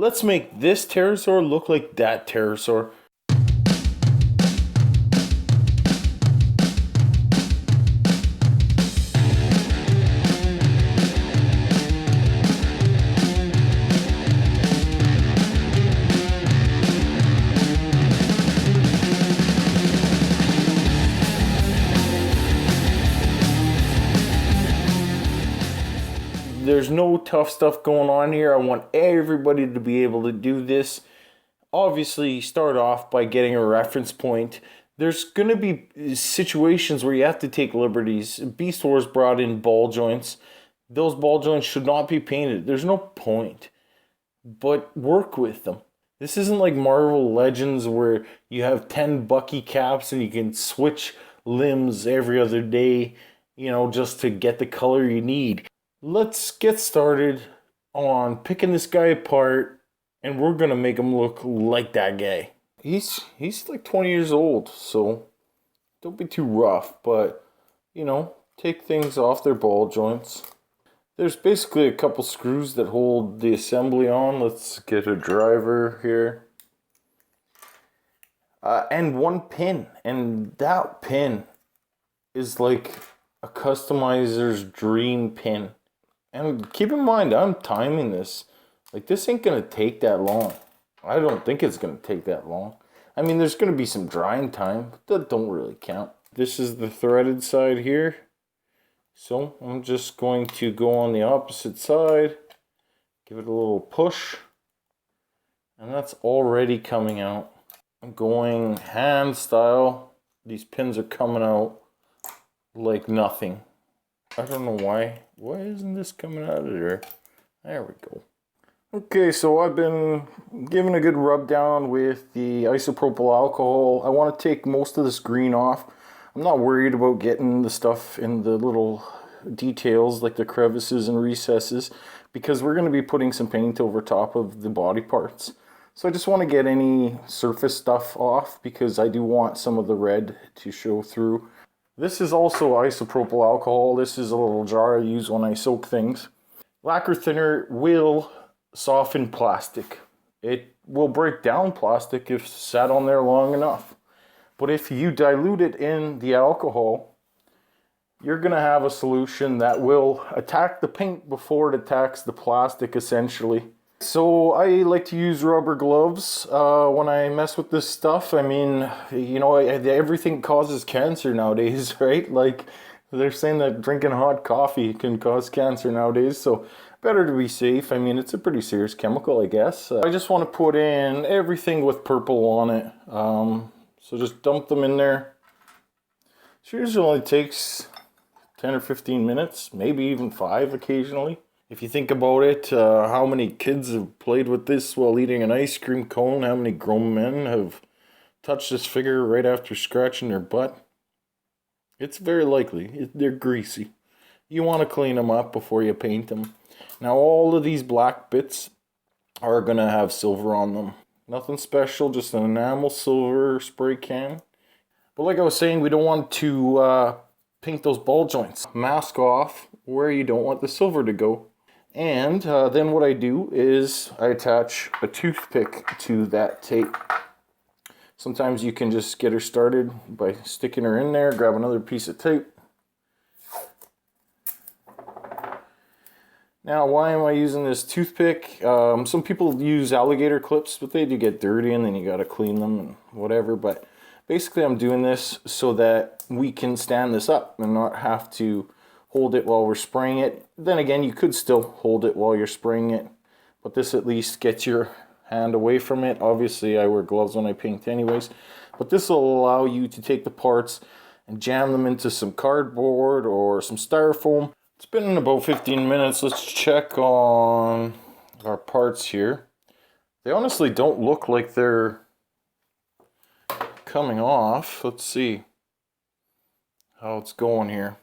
Let's make this Terrorsaur look like that Terrorsaur. There's no tough stuff going on here. I want everybody to be able to do this. Obviously, start off by getting a reference point. There's going to be situations where you have to take liberties. Beast Wars brought in ball joints. Those ball joints should not be painted. There's no point. But work with them. This isn't like Marvel Legends where you have 10 Bucky caps and you can switch limbs every other day, just to get the color you need. Let's get started on picking this guy apart, and we're gonna make him look like that guy. He's like 20 years old, so don't be too rough, but take things off their ball joints. There's basically a couple screws that hold the assembly on. Let's get a driver here. And one pin, and that pin is like a customizer's dream pin. And keep in mind, I'm timing this. Like, this ain't gonna take that long. I don't think it's gonna take that long. I mean, there's gonna be some drying time, but that don't really count. This is the threaded side here. So I'm just going to go on the opposite side, give it a little push, and that's already coming out. I'm going hand style. These pins are coming out like nothing. I don't know why. Why isn't this coming out of there? There we go. Okay, so I've been giving a good rub down with the isopropyl alcohol. I want to take most of this green off. I'm not worried about getting the stuff in the little details like the crevices and recesses, because we're going to be putting some paint over top of the body parts. So I just want to get any surface stuff off because I do want some of the red to show through. This is also isopropyl alcohol. This is a little jar I use when I soak things. Lacquer thinner will soften plastic. It will break down plastic if sat on there long enough. But if you dilute it in the alcohol, you're going to have a solution that will attack the paint before it attacks the plastic, essentially. So I like to use rubber gloves when I mess with this stuff. I mean, everything causes cancer nowadays, right? Like, they're saying that drinking hot coffee can cause cancer nowadays, so better to be safe. I mean, it's a pretty serious chemical, I guess. I just want to put in everything with purple on it. So just dump them in there. It usually only takes 10 or 15 minutes, maybe even 5 occasionally. If you think about it, how many kids have played with this while eating an ice cream cone? How many grown men have touched this figure right after scratching their butt? It's very likely. They're greasy. You want to clean them up before you paint them. Now, all of these black bits are going to have silver on them. Nothing special, just an enamel silver spray can. But like I was saying, we don't want to paint those ball joints. Mask off where you don't want the silver to go. And then what I do is I attach a toothpick to that tape. Sometimes you can just get her started by sticking her in there, grab another piece of tape. Now, why am I using this toothpick? Some people use alligator clips, but they do get dirty and then you gotta clean them and whatever. But basically I'm doing this so that we can stand this up and not have to hold it while we're spraying it. Then again, you could still hold it while you're spraying it, but this at least gets your hand away from it. Obviously, I wear gloves when I paint anyways, but this will allow you to take the parts and jam them into some cardboard or some styrofoam. It's been about 15 minutes. Let's check on our parts here. They honestly don't look like they're coming off. Let's see how it's going here.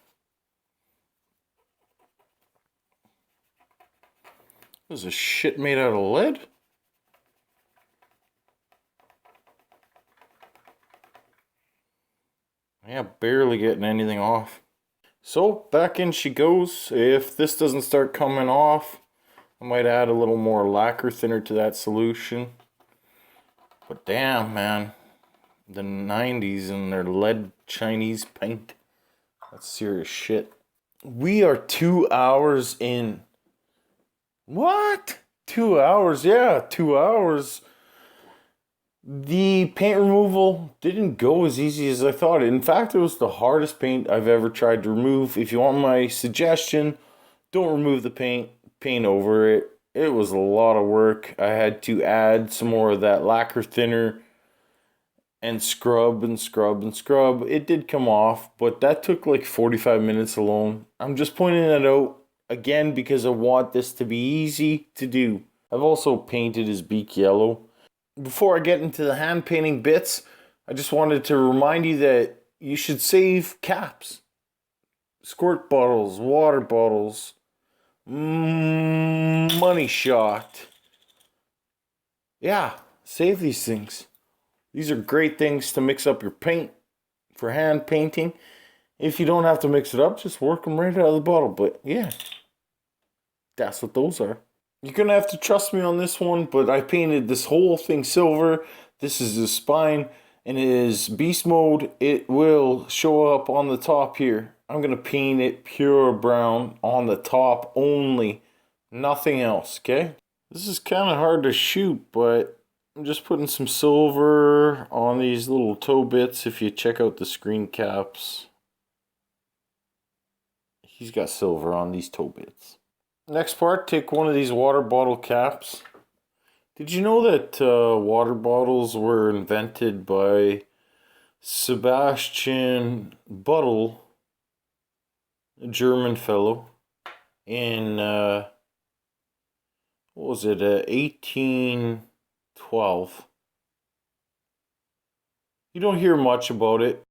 This is shit made out of lead? Yeah, barely getting anything off. So back in she goes. If this doesn't start coming off, might add a little more lacquer thinner to that solution. But damn, man. The 90s and their lead Chinese paint. That's serious shit. We are 2 hours in. What? 2 hours? Yeah, 2 hours. The paint removal didn't go as easy as I thought. In fact, it was the hardest paint I've ever tried to remove. If you want my suggestion, don't remove the paint over it. It was a lot of work. I had to add some more of that lacquer thinner and scrub and scrub and scrub. It did come off, but that took like 45 minutes alone. I'm just pointing that out again because I want this to be easy to do. I've also painted his beak yellow. Before I get into the hand painting bits, I just wanted to remind you that you should save caps, squirt bottles, water bottles, money shot. Yeah, save these things. These are great things to mix up your paint for hand painting. If you don't have to mix it up, just work them right out of the bottle. But yeah, that's what those are. You're going to have to trust me on this one, but I painted this whole thing silver. This is the spine, and it is beast mode. It will show up on the top here. I'm going to paint it pure brown on the top only, nothing else, okay? This is kind of hard to shoot, but I'm just putting some silver on these little toe bits. If you check out the screen caps, he's got silver on these toe bits. Next part, take one of these water bottle caps. Did you know that water bottles were invented by Sebastian Buttel, a German fellow, in, what was it, 1812. You don't hear much about it.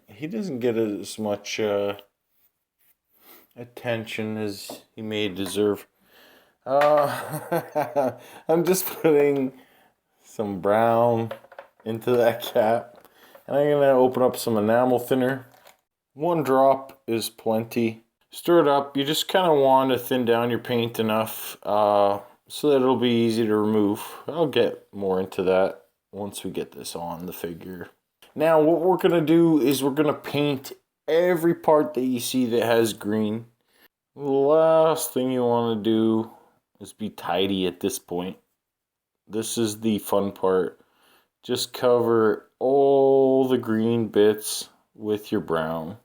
He doesn't get as much attention as he may deserve. I'm just putting some brown into that cap, and I'm gonna open up some enamel thinner. 1 drop is plenty. Stir it up. You just kind of want to thin down your paint enough so that it'll be easy to remove. I'll get more into that once we get this on the figure. Now what we're gonna do is we're gonna paint every part that you see that has green. The last thing you want to do is be tidy at this point. This is the fun part. Just cover all the green bits with your brown.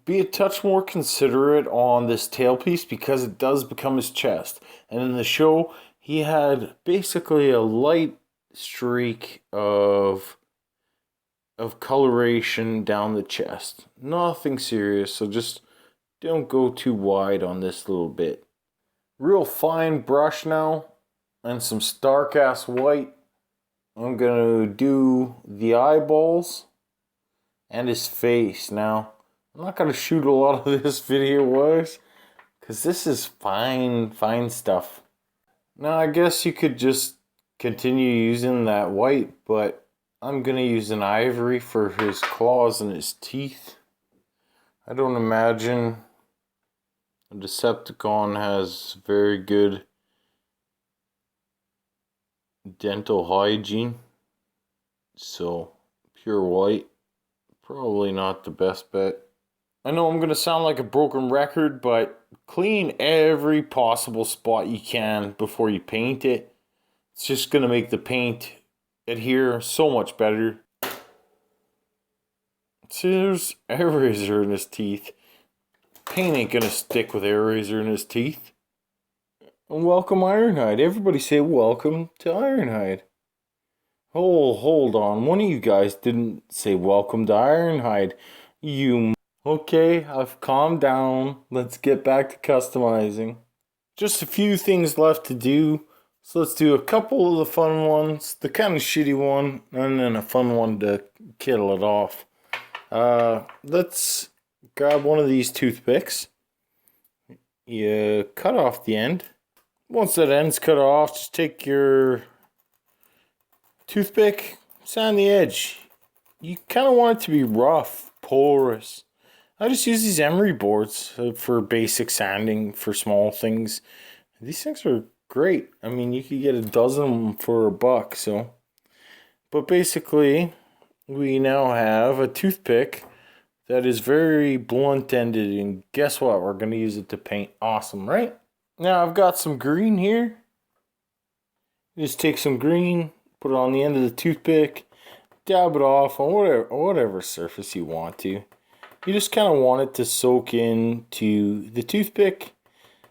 Be a touch more considerate on this tailpiece because it does become his chest. And in the show, he had basically a light streak of coloration down the chest. Nothing serious, so just don't go too wide on this little bit. Real fine brush now, and some stark ass white. I'm gonna do the eyeballs and his face. Now, I'm not gonna shoot a lot of this video wise, because this is fine stuff. Now, I guess you could just continue using that white, but I'm gonna use an ivory for his claws and his teeth. I don't imagine a Decepticon has very good dental hygiene, so pure white, probably not the best bet. I know I'm gonna sound like a broken record, but clean every possible spot you can before you paint it. It's just gonna make the paint adhere so much better. See, there's air razor in his teeth. Paint ain't gonna stick with air razor in his teeth. And welcome Ironhide. Everybody say welcome to Ironhide. Oh, hold on. One of you guys didn't say welcome to Ironhide. Okay, I've calmed down. Let's get back to customizing. Just a few things left to do. So let's do a couple of the fun ones, the kind of shitty one, and then a fun one to kill it off. Let's grab one of these toothpicks. You cut off the end. Once that end's cut off, just take your toothpick, sand the edge. You kind of want it to be rough, porous. I just use these emery boards for basic sanding for small things. These things are great. I mean, you could get a dozen of them for $1, so. But basically, we now have a toothpick that is very blunt ended, and guess what? We're going to use it to paint. Awesome, right? Now I've got some green here. Just take some green, put it on the end of the toothpick, dab it off on whatever surface you want to. You just kind of want it to soak into the toothpick,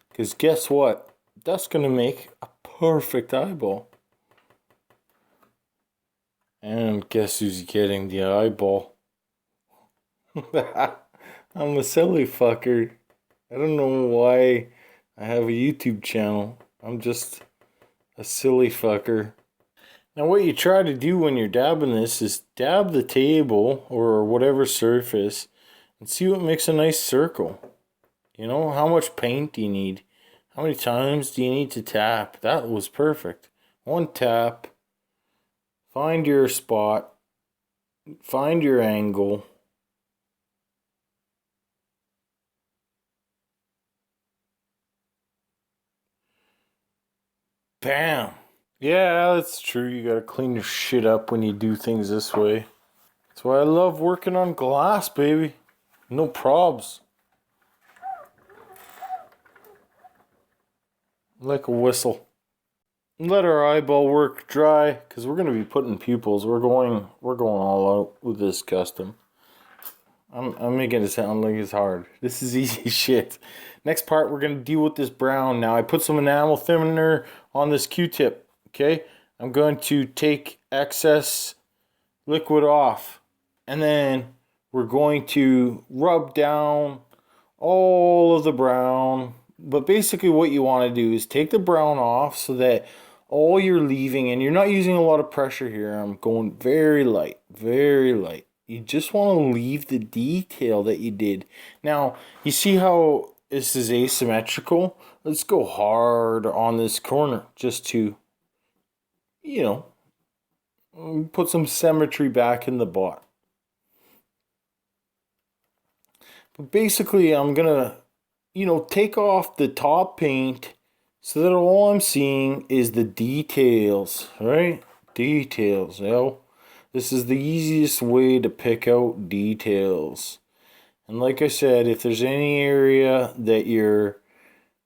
because guess what? That's going to make a perfect eyeball. And guess who's getting the eyeball? I'm a silly fucker. I don't know why I have a YouTube channel. I'm just a silly fucker. Now what you try to do when you're dabbing this is dab the table or whatever surface and see what makes a nice circle. You know, how much paint do you need? How many times do you need to tap? That was perfect. One tap. Find your spot. Find your angle. Bam. Yeah, that's true. You gotta clean your shit up when you do things this way. That's why I love working on glass, baby. No probs. Like a whistle. Let our eyeball work dry, because we're gonna be putting pupils. We're going all out with this custom. I'm making it sound like it's hard. This is easy shit. Next part, we're gonna deal with this brown. Now I put some enamel thinner on this Q-tip. Okay, I'm going to take excess liquid off, and then we're going to rub down all of the brown. But basically what you want to do is take the brown off so that all you're leaving, and you're not using a lot of pressure here, I'm going very light, very light. You just want to leave the detail that you did. Now, you see how this is asymmetrical? Let's go hard on this corner just to, you know, put some symmetry back in the bot. But basically, I'm gonna, you know, take off the top paint so that all I'm seeing is the details, right? Details, you know? This is the easiest way to pick out details. And like I said, if there's any area that you're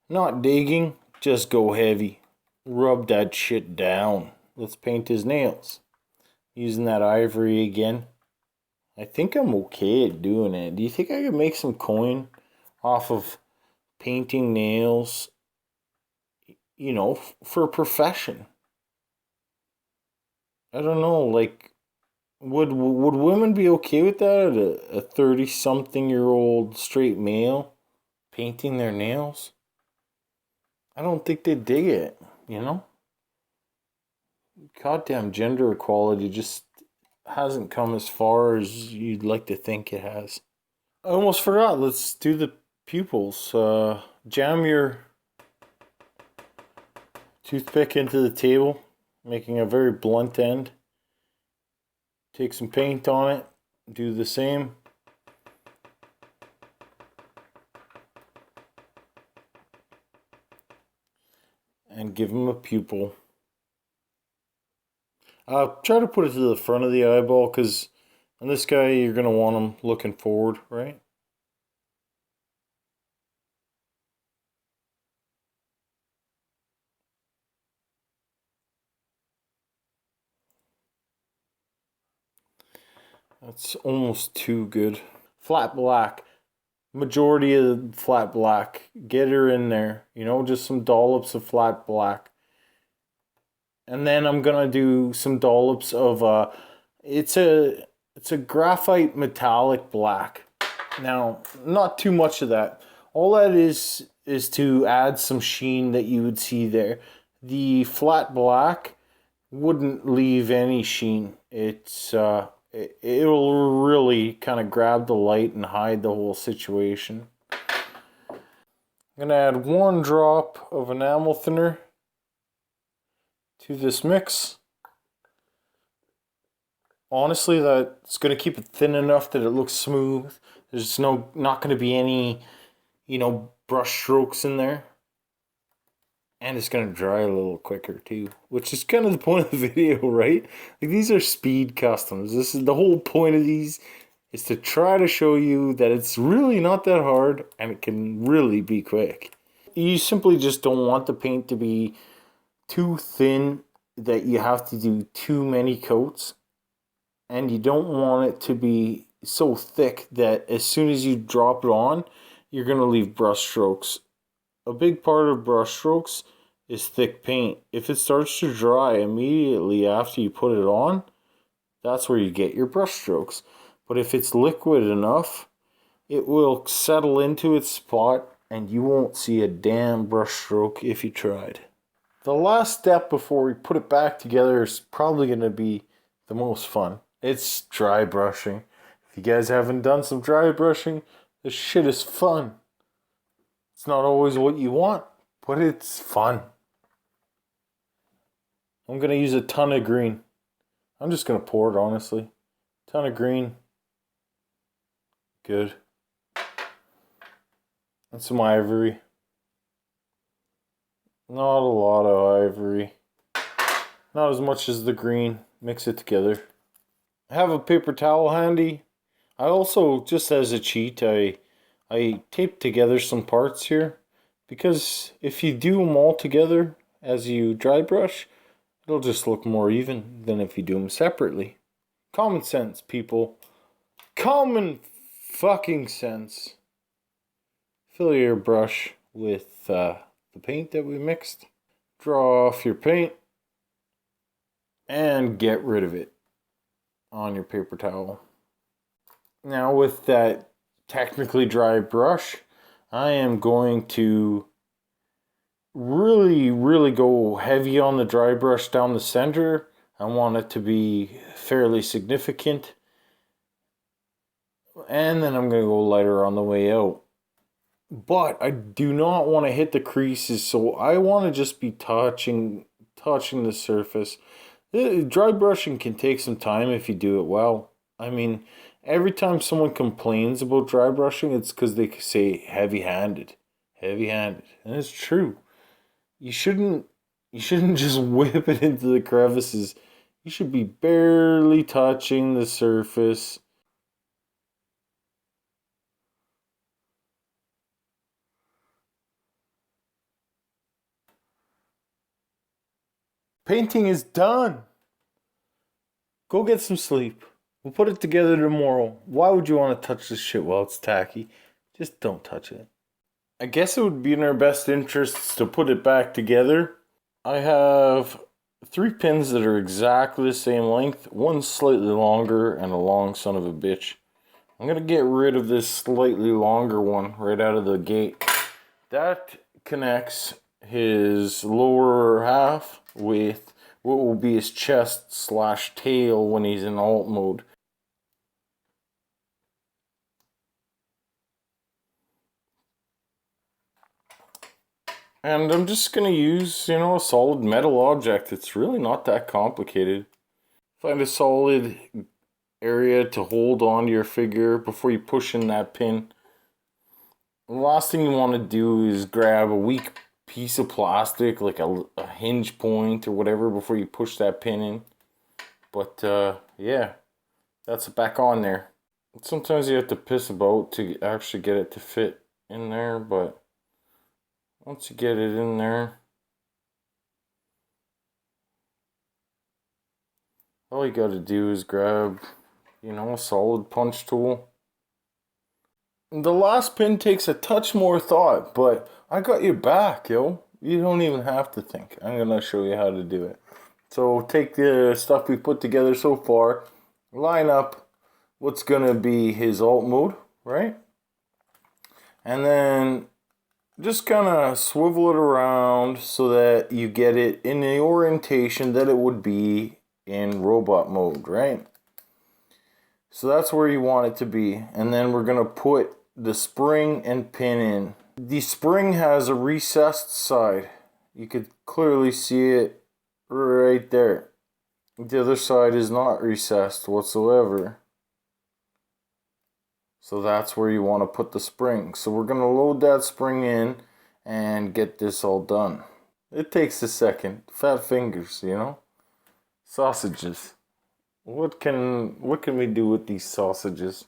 not digging, just go heavy. Rub that shit down. Let's paint his nails. Using that ivory again. I think I'm okay at doing it. Do you think I could make some coin off of painting nails, you know, for a profession? I don't know, like, would women be okay with that? A 30-something-year-old straight male painting their nails? I don't think they dig it, you know? Goddamn gender equality just hasn't come as far as you'd like to think it has. I almost forgot. Let's do the pupils. Jam your toothpick into the table, making a very blunt end. Take some paint on it. Do the same. And give him a pupil. Try to put it to the front of the eyeball, because on this guy you're going to want him looking forward, right? That's almost too good. Flat black. Majority of flat black. Get her in there. You know, just some dollops of flat black. And then I'm gonna do some dollops of it's a graphite metallic black. Now, not too much of that. All that is to add some sheen that you would see there. The flat black wouldn't leave any sheen. It'll really kind of grab the light and hide the whole situation. I'm gonna add 1 drop of enamel thinner to this mix. Honestly, that's gonna keep it thin enough that it looks smooth. There's not going to be any, brush strokes in there. And it's going to dry a little quicker too, which is kind of the point of the video, right? Like, these are speed customs. This is the whole point of these, is to try to show you that it's really not that hard and it can really be quick. You simply just don't want the paint to be too thin that you have to do too many coats. And you don't want it to be so thick that as soon as you drop it on, you're going to leave brush strokes. A big part of brush strokes is thick paint. If it starts to dry immediately after you put it on, that's where you get your brush strokes. But if it's liquid enough, it will settle into its spot and you won't see a damn brush stroke if you tried. The last step before we put it back together is probably going to be the most fun. It's dry brushing. If you guys haven't done some dry brushing, this shit is fun. It's not always what you want, but it's fun. I'm going to use a ton of green. I'm just going to pour it, honestly. Ton of green. Good. And some ivory. Not a lot of ivory. Not as much as the green. Mix it together. I have a paper towel handy. I also, just as a cheat, I taped together some parts here, because if you do them all together as you dry brush, it'll just look more even than if you do them separately. Common sense, people. Common fucking sense. Fill your brush with the paint that we mixed. Draw off your paint and get rid of it on your paper towel. Now, with that technically dry brush, I am going to really go heavy on the dry brush down the center. I want it to be fairly significant, and then I'm going to go lighter on the way out. But I do not want to hit the creases, so I want to just be touching the surface. Dry brushing can take some time if you do it well. I mean, every time someone complains about dry brushing, it's because they say heavy-handed. Heavy-handed. And it's true. You shouldn't just whip it into the crevices. You should be barely touching the surface. Painting is done. Go get some sleep. We'll put it together tomorrow. Why would you want to touch this shit while it's tacky? Just don't touch it. I guess it would be in our best interests to put it back together. I have 3 pins that are exactly the same length. One slightly longer and a long son of a bitch. I'm going to get rid of this slightly longer one right out of the gate. That connects his lower half with what will be his chest / tail when he's in alt mode. And I'm just going to use, a solid metal object. It's really not that complicated. Find a solid area to hold onto your figure before you push in that pin. The last thing you want to do is grab a weak piece of plastic, like a hinge point or whatever, before you push that pin in. But yeah, that's it back on there. Sometimes you have to piss about to actually get it to fit in there, but once you get it in there, all you gotta do is grab, a solid punch tool. The last pin takes a touch more thought, but I got your back, yo. You don't even have to think. I'm gonna show you how to do it. So take the stuff we put together so far, line up what's gonna be his alt mode, right? And then just kind of swivel it around so that you get it in the orientation that it would be in robot mode, right? So that's where you want it to be. And then we're going to put the spring and pin in. The spring has a recessed side. You could clearly see it right there. The other side is not recessed whatsoever. So that's where you want to put the spring. So we're going to load that spring in and get this all done. It takes a second. Fat fingers, you know? Sausages. What can we do with these sausages?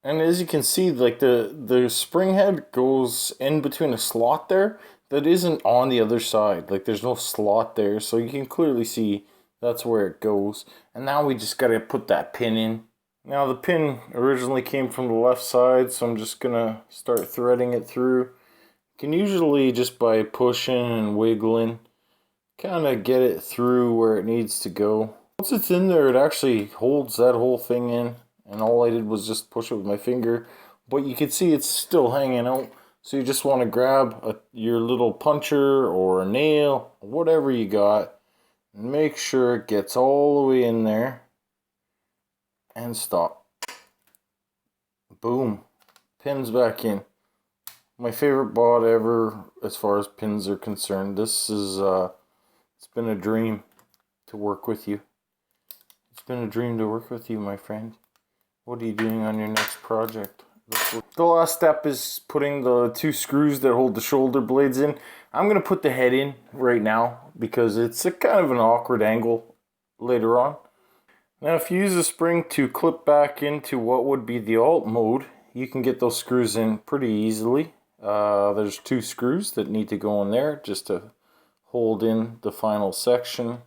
And as you can see, like the spring head goes in between a slot there that isn't on the other side. Like there's no slot there, so you can clearly see that's where it goes. And now we just gotta put that pin in. Now the pin originally came from the left side, so I'm just gonna start threading it through. You can usually just by pushing and wiggling, kind of get it through where it needs to go. Once it's in there, it actually holds that whole thing in. And all I did was just push it with my finger. But you can see it's still hanging out. So you just want to grab your little puncher or a nail, whatever you got. And make sure it gets all the way in there. And stop. Boom. Pins back in. My favorite bot ever as far as pins are concerned. This is, it's been a dream to work with you. It's been a dream to work with you, my friend. What are you doing on your next project? The last step is putting the 2 screws that hold the shoulder blades in. I'm going to put the head in right now because it's a kind of an awkward angle later on. Now if you use a spring to clip back into what would be the alt mode, you can get those screws in pretty easily. There's 2 screws that need to go in there just to hold in the final section.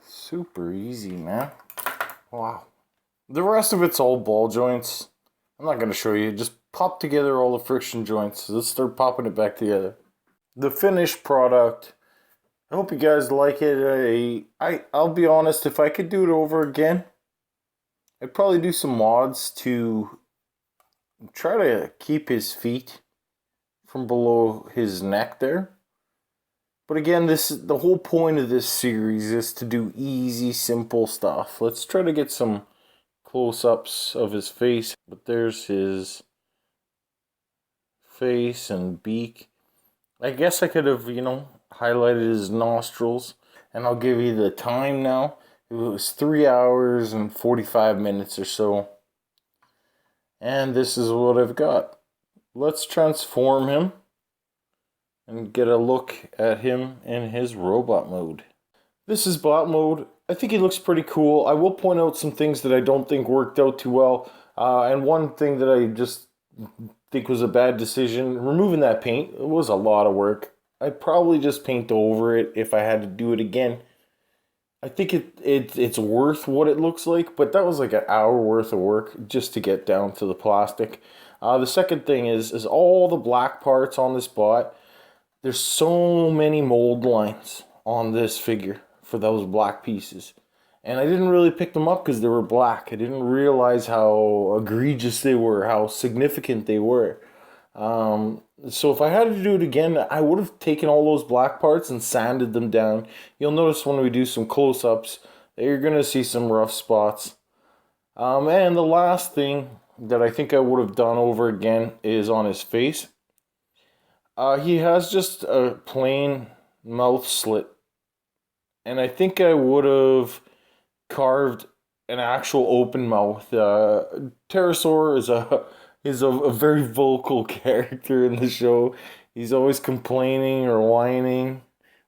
Super easy, man. Wow. The rest of it's all ball joints. I'm not going to show you. Just pop together all the friction joints. Let's start popping it back together. The finished product. I hope you guys like it. I'll be honest, if I could do it over again, I'd probably do some mods to try to keep his feet from below his neck there. But again, the whole point of this series is to do easy, simple stuff. Let's try to get some close-ups of his face. But there's his face and beak. I guess I could have, highlighted his nostrils. And I'll give you the time now. It was 3 hours and 45 minutes or so. And this is what I've got. Let's transform him and get a look at him in his robot mode. This is bot mode. I think he looks pretty cool. I will point out some things that I don't think worked out too well. And one thing that I just think was a bad decision, removing that paint, it was a lot of work. I'd probably just paint over it if I had to do it again. I think it's worth what it looks like, but that was like an hour worth of work just to get down to the plastic. The second thing is all the black parts on this bot. There's so many mold lines on this figure for those black pieces. And I didn't really pick them up because they were black. I didn't realize how egregious they were, how significant they were. So if I had to do it again, I would have taken all those black parts and sanded them down. You'll notice when we do some close-ups that you're going to see some rough spots. And the last thing that I think I would have done over again is on his face. He has just a plain mouth slit. And I think I would have carved an actual open mouth. Terrorsaur is a very vocal character in the show. He's always complaining or whining,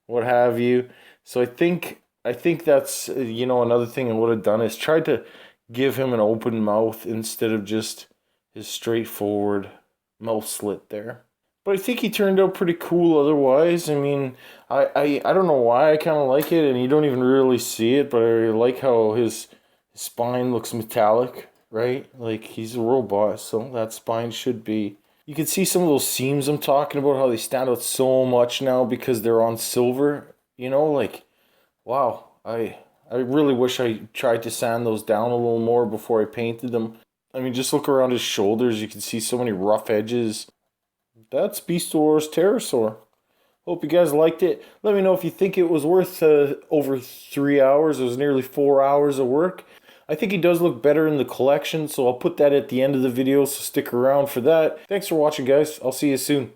what have you. So I think that's another thing I would have done is tried to give him an open mouth instead of just his straightforward mouth slit there. But I think he turned out pretty cool otherwise. I mean, I don't know why I kind of like it, and you don't even really see it, but I like how his spine looks metallic, right? Like, he's a robot, so that spine should be. You can see some of those seams I'm talking about, how they stand out so much now because they're on silver. Like, wow, I really wish I tried to sand those down a little more before I painted them. I mean, just look around his shoulders, you can see so many rough edges. That's Beast Wars Terrorsaur. Hope you guys liked it. Let me know if you think it was worth over 3 hours. It was nearly 4 hours of work. I think he does look better in the collection, so I'll put that at the end of the video, so stick around for that. Thanks for watching, guys. I'll see you soon.